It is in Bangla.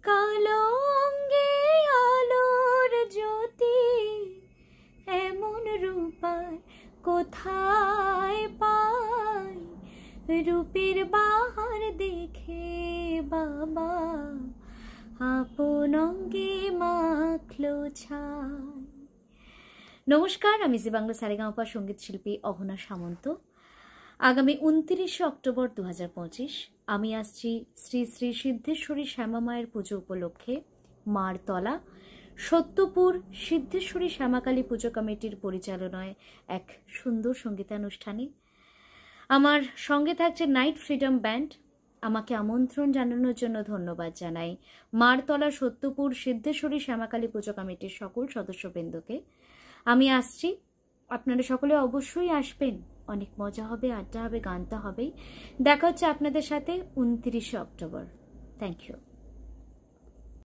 কালো অঙ্গে আলোর জ্যোতি, এমন রূপার কোথায় পাই? রূপের বাহার দেখে বাবা আপন অঙ্গে মাখলো ছাই। নমস্কার, আমি জি বাংলা সারেগামাপা সঙ্গীত শিল্পী অহনা সামন্ত। আগামী 29 অক্টোবর 2025 আমি আসছি শ্রী শ্রী সিদ্ধেশ্বরী শ্যামা মায়ের পুজো উপলক্ষে মারতলা সত্যপুর সিদ্ধেশ্বরী শ্যামাকালী পুজো কমিটির পরিচালনায় এক সুন্দর সঙ্গীতানুষ্ঠানে। আমার সঙ্গে থাকছে নাইট ফ্রিডম ব্যান্ড। আমাকে আমন্ত্রণ জানানোর জন্য ধন্যবাদ জানাই মারতলা সত্যপুর সিদ্ধেশ্বরী শ্যামাকালী পুজো কমিটির সকল সদস্যবৃন্দকে। আমি আসছি, আপনারা সকলে অবশ্যই আসবেন। অনেক মজা হবে, আড্ডা হবে, গানটা হবেই। দেখা হচ্ছে আপনাদের সাথে 29 অক্টোবর। Thank you.